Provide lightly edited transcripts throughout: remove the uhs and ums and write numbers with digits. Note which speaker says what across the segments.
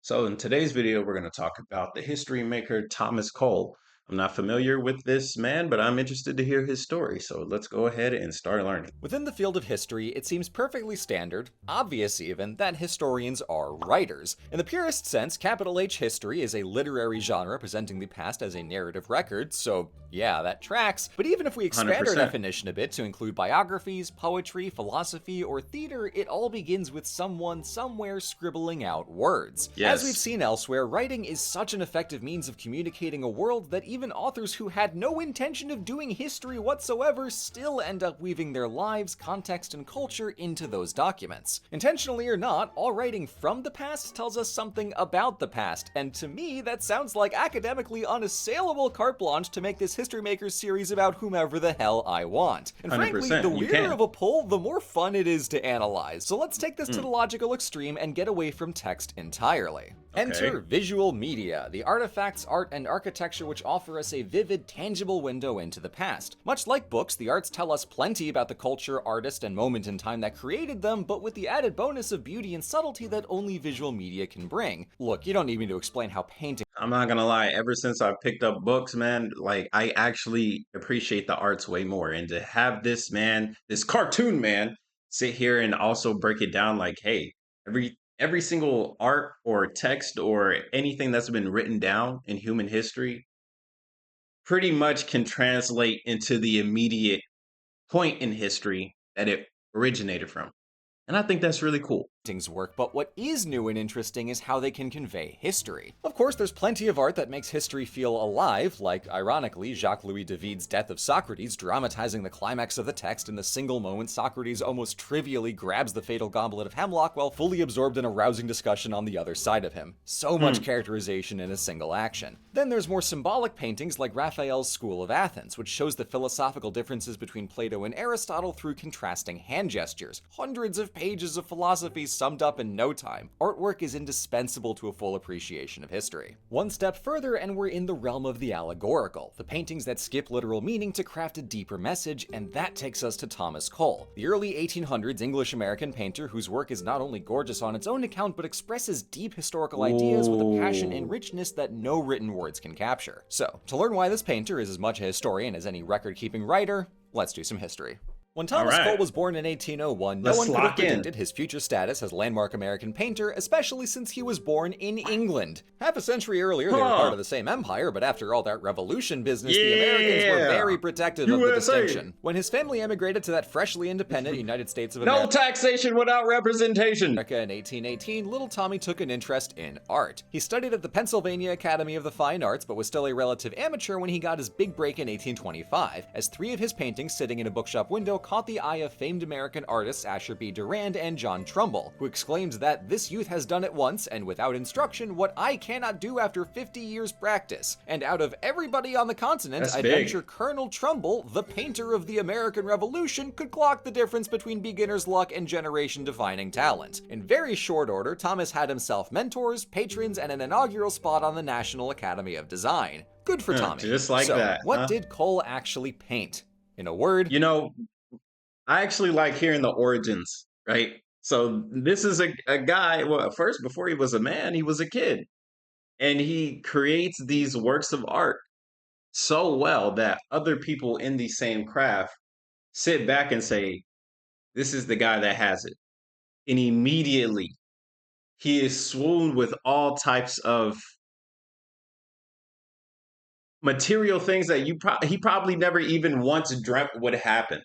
Speaker 1: So in today's video, we're going to talk about the history maker Thomas Cole. I'm not familiar with this man, but I'm interested to hear his story. So let's go ahead and start learning.
Speaker 2: Within the field of history, it seems perfectly standard, obvious even, that historians are writers. In the purest sense, capital H history is a literary genre presenting the past as a narrative record, so yeah, that tracks. But even if we expand our
Speaker 1: 100%.
Speaker 2: definition a bit to include biographies, poetry, philosophy, or theater, it all begins with someone somewhere scribbling out words. As we've
Speaker 1: Yes,
Speaker 2: seen elsewhere, writing is such an effective means of communicating a world that even authors who had no intention of doing history whatsoever still end up weaving their lives, context, and culture into those documents. Intentionally or not, all writing from the past tells us something about the past, and to me, that sounds like academically unassailable carte blanche to make this History Makers series about whomever the hell I want. And frankly, the
Speaker 1: 100%. You
Speaker 2: weirder
Speaker 1: can.
Speaker 2: of a pull, the more fun it is to analyze. So let's take this to the logical extreme and get away from text entirely. Enter
Speaker 1: Okay.
Speaker 2: visual media, the artifacts, art, and architecture which offer us a vivid, tangible window into the past. Much like books, the arts tell us plenty about the culture, artist, and moment in time that created them, but with the added bonus of beauty and subtlety that only visual media can bring. Look, you don't need me to explain how painting
Speaker 1: I'm not gonna lie, ever since I picked up books, man, like I actually appreciate the arts way more. And to have this man, this cartoon man, sit here and also break it down like, hey, every single art or text or anything that's been written down in human history pretty much can translate into the immediate point in history that it originated from. And I think that's really cool.
Speaker 2: paintings work, but what is new and interesting is how they can convey history. Of course, there's plenty of art that makes history feel alive, like, ironically, Jacques-Louis David's Death of Socrates, dramatizing the climax of the text in the single moment Socrates almost trivially grabs the fatal goblet of hemlock while fully absorbed in a rousing discussion on the other side of him. So much characterization in a single action. Then there's more symbolic paintings like Raphael's School of Athens, which shows the philosophical differences between Plato and Aristotle through contrasting hand gestures. Hundreds of pages of philosophy summed up in no time. Artwork is indispensable to a full appreciation of history. One step further and we're in the realm of the allegorical, the paintings that skip literal meaning to craft a deeper message, and that takes us to Thomas Cole, the early 1800s English-American painter whose work is not only gorgeous on its own account but expresses deep historical ideas with a passion and
Speaker 1: Ooh.
Speaker 2: richness that no written words can capture. So, to learn why this painter is as much a historian as any record-keeping writer, let's do some history. When
Speaker 1: All
Speaker 2: Thomas Cole
Speaker 1: right.
Speaker 2: was born in 1801, no
Speaker 1: Let's
Speaker 2: one could have
Speaker 1: lock in.
Speaker 2: predicted his future status as landmark American painter, especially since he was born in England. Half a century earlier, they were part
Speaker 1: Huh.
Speaker 2: of the same empire, but after all that revolution business, the Americans were
Speaker 1: Yeah.
Speaker 2: very protective of the
Speaker 1: USA.
Speaker 2: distinction. When his family emigrated to that freshly independent United States of
Speaker 1: No
Speaker 2: America,
Speaker 1: taxation without representation.
Speaker 2: in 1818, little Tommy took an interest in art. He studied at the Pennsylvania Academy of the Fine Arts, but was still a relative amateur when he got his big break in 1825, as three of his paintings sitting in a bookshop window caught the eye of famed American artists Asher B. Durand and John Trumbull, who exclaimed that this youth has done it once, and without instruction, what I cannot do after 50 years' practice. And out of everybody on the continent,
Speaker 1: That's
Speaker 2: I'd
Speaker 1: big.
Speaker 2: venture Colonel Trumbull, the painter of the American Revolution, could clock the difference between beginner's luck and generation-defining talent. In very short order, Thomas had himself mentors, patrons, and an inaugural spot on the National Academy of Design. Good for Tommy.
Speaker 1: Just like
Speaker 2: so,
Speaker 1: that,
Speaker 2: what
Speaker 1: huh?
Speaker 2: did Cole actually paint? In a word,
Speaker 1: You know, I actually like hearing the origins, right? So this is a guy, well, first, before he was a man, he was a kid. And he creates these works of art so well that other people in the same craft sit back and say, this is the guy that has it. And immediately he is swooned with all types of material things that he probably never even once dreamt would happen.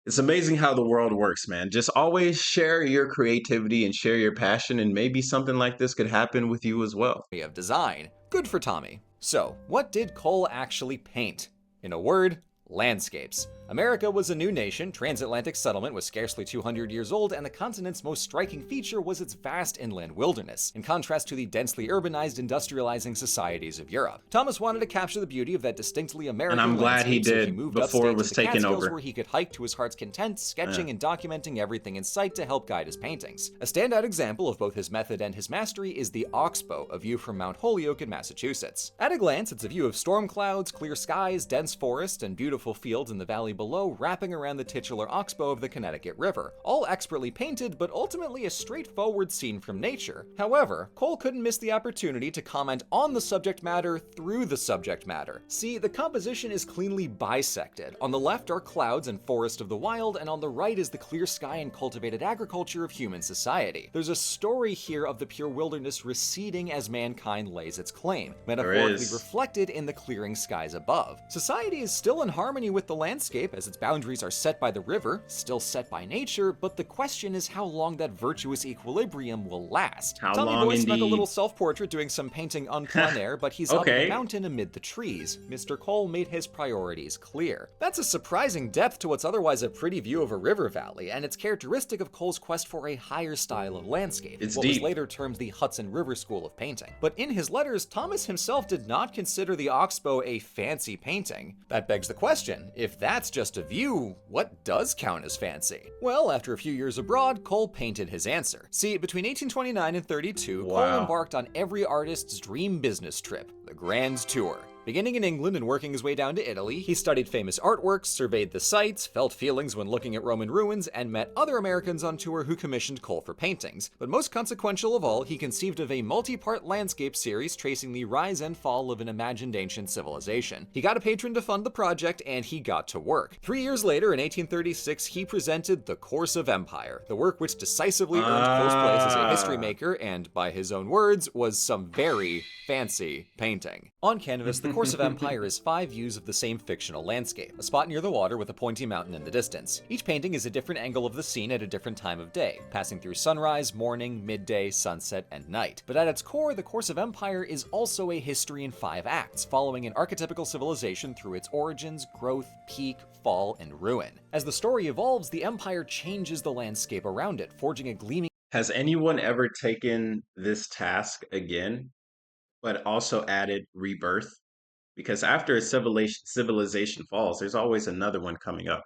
Speaker 1: It's amazing how the world works, man. Just always share your creativity and share your passion, and maybe something like this could happen with you as well.
Speaker 2: of design. Good for Tommy. So, what did Cole actually paint? In a word, landscapes. America was a new nation, transatlantic settlement was scarcely 200 years old, and the continent's most striking feature was its vast inland wilderness, in contrast to the densely urbanized, industrializing societies of Europe. Thomas wanted to capture the beauty of that distinctly American
Speaker 1: And I'm glad he
Speaker 2: landscape, so he
Speaker 1: did
Speaker 2: moved
Speaker 1: before it
Speaker 2: upstate
Speaker 1: was
Speaker 2: to the
Speaker 1: taken
Speaker 2: Catskills,
Speaker 1: over.
Speaker 2: where he could hike to his heart's content, sketching and documenting everything in sight to help guide his paintings. A standout example of both his method and his mastery is the Oxbow, a view from Mount Holyoke in Massachusetts. At a glance, it's a view of storm clouds, clear skies, dense forest, and beautiful beautiful fields in the valley below wrapping around the titular oxbow of the Connecticut River. All expertly painted, but ultimately a straightforward scene from nature. However, Cole couldn't miss the opportunity to comment on the subject matter through the subject matter. See, the composition is cleanly bisected. On the left are clouds and forest of the wild, and on the right is the clear sky and cultivated agriculture of human society. There's a story here of the pure wilderness receding as mankind lays its claim, metaphorically reflected in the clearing skies above. Society is still in harmony with the landscape as its boundaries are set by the river, still set by nature, but the question is how long that virtuous equilibrium will last. Tommy Boy snuck a little self-portrait doing some painting en plein air, but he's up in the mountain amid the trees. Mr. Cole made his priorities clear. That's a surprising depth to what's otherwise a pretty view of a river valley, and it's characteristic of Cole's quest for a higher style of landscape, what was later termed the Hudson River School of painting. But in his letters, Thomas himself did not consider the oxbow a fancy painting. That begs the question, if that's just a view, what does count as fancy? Well, after a few years abroad, Cole painted his answer. See, between 1829 and 32, Cole embarked on every artist's dream business trip, the Grand Tour. Beginning in England and working his way down to Italy, he studied famous artworks, surveyed the sights, felt feelings when looking at Roman ruins, and met other Americans on tour who commissioned Cole for paintings. But most consequential of all, he conceived of a multi-part landscape series tracing the rise and fall of an imagined ancient civilization. He got a patron to fund the project, and he got to work. 3 years later, in 1836, he presented The Course of Empire, the work which decisively earned Cole's place as a history maker, and, by his own words, was some very fancy painting. On canvas, The Course of Empire is 5 views of the same fictional landscape, a spot near the water with a pointy mountain in the distance. Each painting is a different angle of the scene at a different time of day, passing through sunrise, morning, midday, sunset, and night. But at its core, The Course of Empire is also a history in 5 acts, following an archetypical civilization through its origins, growth, peak, fall, and ruin. As the story evolves, the empire changes the landscape around it, forging a gleaming...
Speaker 1: Has anyone ever taken this task again, but also added rebirth? Because after a civilization falls, there's always another one coming up.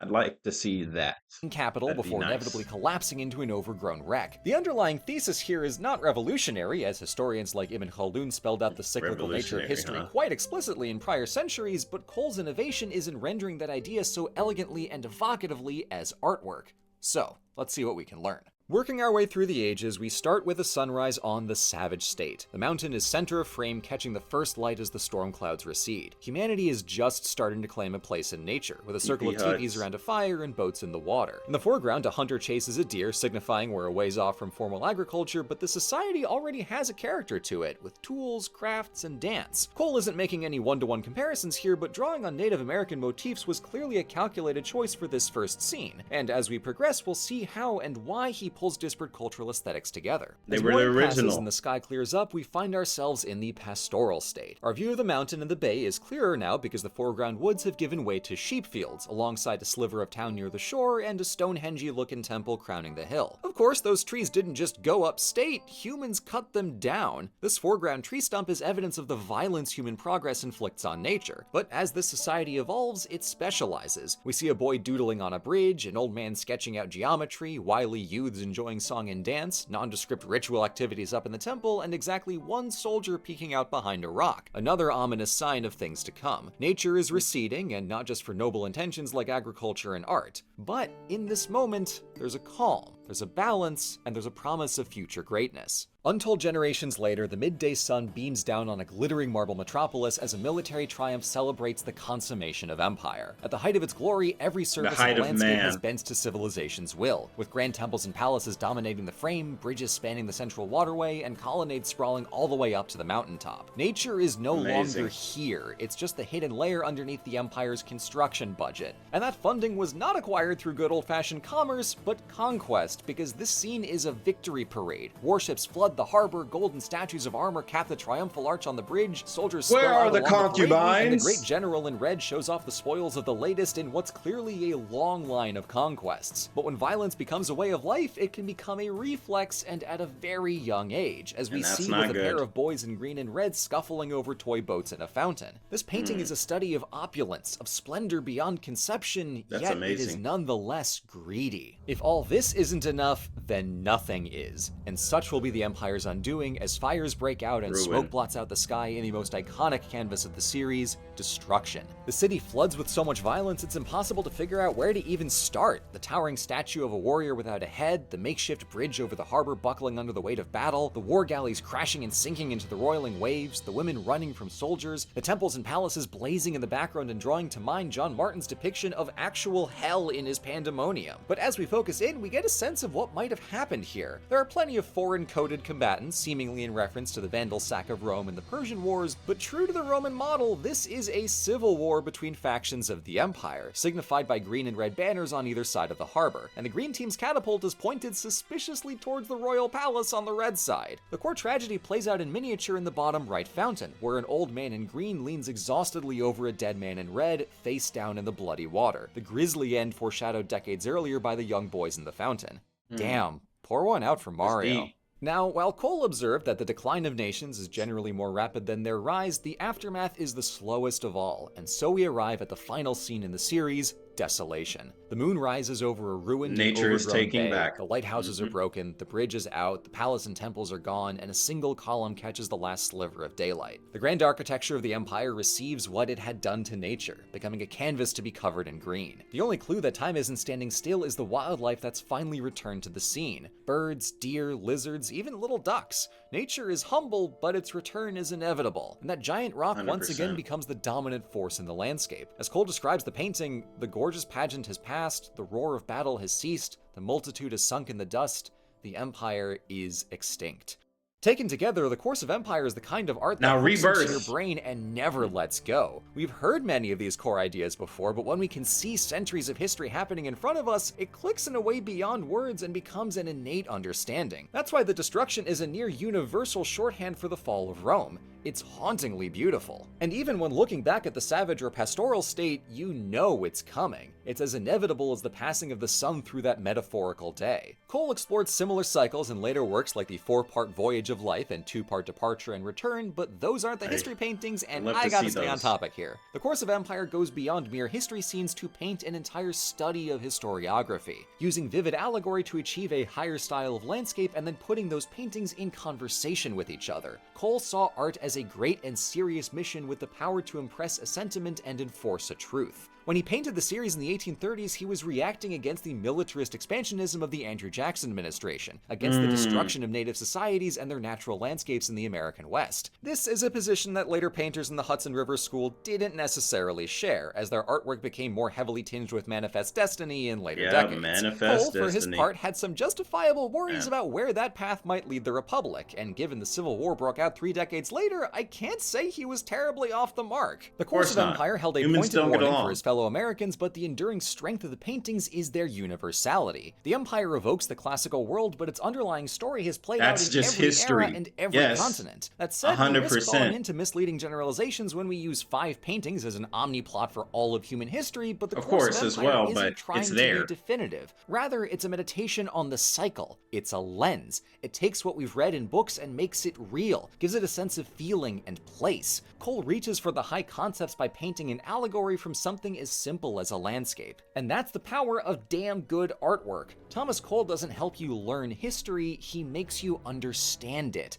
Speaker 1: I'd like to see that.
Speaker 2: Capital before inevitably collapsing into an overgrown wreck. The underlying thesis here is not revolutionary, as historians like Ibn Khaldun spelled out the cyclical nature of history quite explicitly in prior centuries, but Cole's innovation is in rendering that idea so elegantly and evocatively as artwork. So, let's see what we can learn. Working our way through the ages, we start with a sunrise on the Savage State. The mountain is center of frame, catching the first light as the storm clouds recede. Humanity is just starting to claim a place in nature, with a circle of teepees around a fire and boats in the water. In the foreground, a hunter chases a deer, signifying we're a ways off from formal agriculture, but the society already has a character to it, with tools, crafts, and dance. Cole isn't making any one-to-one comparisons here, but drawing on Native American motifs was clearly a calculated choice for this first scene, and as we progress, we'll see how and why he pulls disparate cultural aesthetics together.
Speaker 1: They were the original.
Speaker 2: And the sky clears up, we find ourselves in the pastoral state. Our view of the mountain and the bay is clearer now because the foreground woods have given way to sheep fields, alongside a sliver of town near the shore and a Stonehenge-looking temple crowning the hill. Of course, those trees didn't just go upstate, humans cut them down. This foreground tree stump is evidence of the violence human progress inflicts on nature. But as this society evolves, it specializes. We see a boy doodling on a bridge, an old man sketching out geometry, wily youths enjoying song and dance, nondescript ritual activities up in the temple, and exactly one soldier peeking out behind a rock, another ominous sign of things to come. Nature is receding, and not just for noble intentions like agriculture and art. But in this moment, there's a calm, there's a balance, and there's a promise of future greatness. Untold generations later, the midday sun beams down on a glittering marble metropolis as a military triumph celebrates the consummation of empire. At the height of its glory, every surface of the landscape has bent to civilization's will, with grand temples and palaces dominating the frame, bridges spanning the central waterway, and colonnades sprawling all the way up to the mountaintop. Nature is no longer here, it's just the hidden layer underneath the empire's construction budget. And that funding was not acquired through good old-fashioned commerce, but conquest, because this scene is a victory parade. Warships flood the harbor, golden statues of armor cap the triumphal arch on the bridge, soldiers
Speaker 1: Where are the concubines?
Speaker 2: And the great general in red shows off the spoils of the latest in what's clearly a long line of conquests. But when violence becomes a way of life, it can become a reflex, and at a very young age, as we see with a pair of boys in green and red scuffling over toy boats in a fountain. This painting is a study of opulence, of splendor beyond conception, yet it is nonetheless greedy. If all this isn't enough, then nothing is, and such will be the empire Empire's undoing as fires break out and smoke
Speaker 1: Ruin.
Speaker 2: blots out the sky in the most iconic canvas of the series, destruction. The city floods with so much violence it's impossible to figure out where to even start. The towering statue of a warrior without a head, the makeshift bridge over the harbor buckling under the weight of battle, the war galleys crashing and sinking into the roiling waves, the women running from soldiers, the temples and palaces blazing in the background and drawing to mind John Martin's depiction of actual hell in his pandemonium. But as we focus in, we get a sense of what might have happened here. There are plenty of foreign-coded combatants, seemingly in reference to the Vandal sack of Rome and the Persian Wars, but true to the Roman model, this is a civil war between factions of the Empire, signified by green and red banners on either side of the harbor, and the green team's catapult is pointed suspiciously towards the royal palace on the red side. The core tragedy plays out in miniature in the bottom right fountain, where an old man in green leans exhaustedly over a dead man in red, face down in the bloody water, the grisly end foreshadowed decades earlier by the young boys in the fountain. Damn, pour one out for Mario. Now, while Cole observed that the decline of nations is generally more rapid than their rise, the aftermath is the slowest of all, and so we arrive at the final scene in the series, desolation. The moon rises over a ruined
Speaker 1: Nature
Speaker 2: and
Speaker 1: is
Speaker 2: overgrown
Speaker 1: taking
Speaker 2: bay.
Speaker 1: back.
Speaker 2: The lighthouses are broken, the bridge is out, the palace and temples are gone, and a single column catches the last sliver of daylight. The grand architecture of the Empire receives what it had done to nature, becoming a canvas to be covered in green. The only clue that time isn't standing still is the wildlife that's finally returned to the scene. Birds, deer, lizards, even little ducks. Nature is humble, but its return is inevitable. And that giant rock once again
Speaker 1: 100%.
Speaker 2: becomes the dominant force in the landscape. As Cole describes the painting, the gorgeous pageant has passed, the roar of battle has ceased, the multitude has sunk in the dust, the Empire is extinct. Taken together, the course of Empire is the kind of art that
Speaker 1: Now
Speaker 2: hooks into
Speaker 1: rebirth.
Speaker 2: your brain and never lets go. We've heard many of these core ideas before, but when we can see centuries of history happening in front of us, it clicks in a way beyond words and becomes an innate understanding. That's why the destruction is a near universal shorthand for the fall of Rome. It's hauntingly beautiful. And even when looking back at the savage or pastoral state, you know it's coming. It's as inevitable as the passing of the sun through that metaphorical day. Cole explored similar cycles in later works like the 4-part Voyage of Life and 2-part Departure and Return, but those aren't the history paintings, and
Speaker 1: love
Speaker 2: I
Speaker 1: to
Speaker 2: gotta
Speaker 1: see
Speaker 2: stay on
Speaker 1: those.
Speaker 2: topic here. The course of Empire goes beyond mere history scenes to paint an entire study of historiography, using vivid allegory to achieve a higher style of landscape and then putting those paintings in conversation with each other. Cole saw art as a great and serious mission with the power to impress a sentiment and enforce a truth. When he painted the series in the 1830s, he was reacting against the militarist expansionism of the Andrew Jackson administration, against the destruction of native societies and their natural landscapes in the American West. This is a position that later painters in the Hudson River School didn't necessarily share, as their artwork became more heavily tinged with manifest destiny in later decades.
Speaker 1: Manifest
Speaker 2: Cole, for his
Speaker 1: destiny.
Speaker 2: part, had some justifiable worries about where that path might lead the Republic, and given the Civil War broke out 3 decades later, I can't say he was terribly off the mark. The course of
Speaker 1: not.
Speaker 2: Empire held a
Speaker 1: Humans
Speaker 2: pointed
Speaker 1: don't get
Speaker 2: warning
Speaker 1: along.
Speaker 2: for his fellow Americans, but the enduring strength of the paintings is their universality. The Empire evokes the classical world, but its underlying story has played
Speaker 1: That's
Speaker 2: out in
Speaker 1: just
Speaker 2: every
Speaker 1: history.
Speaker 2: era and every
Speaker 1: Yes.
Speaker 2: continent. That said, we risk
Speaker 1: 100%.
Speaker 2: falling into misleading generalizations when we use 5 paintings as an omniplot for all of human history, but the
Speaker 1: Of
Speaker 2: course
Speaker 1: course,
Speaker 2: of
Speaker 1: as
Speaker 2: Empire
Speaker 1: well,
Speaker 2: isn't
Speaker 1: but
Speaker 2: trying
Speaker 1: it's
Speaker 2: to
Speaker 1: there.
Speaker 2: be definitive. Rather, it's a meditation on the cycle. It's a lens. It takes what we've read in books and makes it real, gives it a sense of feeling and place. Cole reaches for the high concepts by painting an allegory from something as simple as a landscape. And that's the power of damn good artwork. Thomas Cole doesn't help you learn history, he makes you understand it.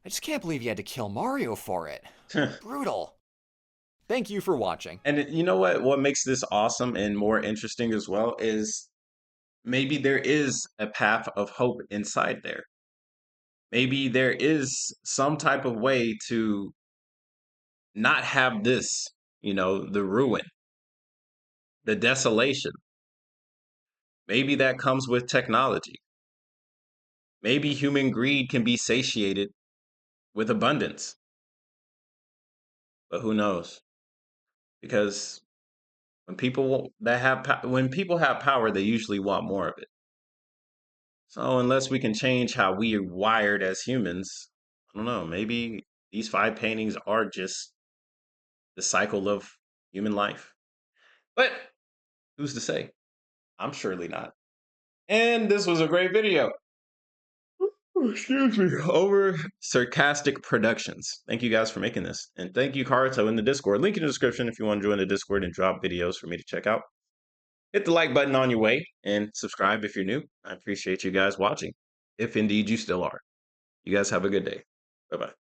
Speaker 2: I just can't believe you had to kill Mario for it. Brutal. Thank you for watching.
Speaker 1: And you know what? What makes this awesome and more interesting as well is maybe there is a path of hope inside there. Maybe there is some type of way to not have this, the ruin, the desolation. Maybe that comes with technology. Maybe human greed can be satiated with abundance. But who knows? Because when people have power, they usually want more of it. So unless we can change how we are wired as humans, I don't know, maybe these 5 paintings are just the cycle of human life. But who's to say? I'm surely not. And this was a great video. Excuse me. Over Sarcastic Productions. Thank you guys for making this. And thank you, Karuto, in the Discord. Link in the description if you want to join the Discord and drop videos for me to check out. Hit the like button on your way and subscribe if you're new. I appreciate you guys watching, if indeed you still are. You guys have a good day. Bye bye.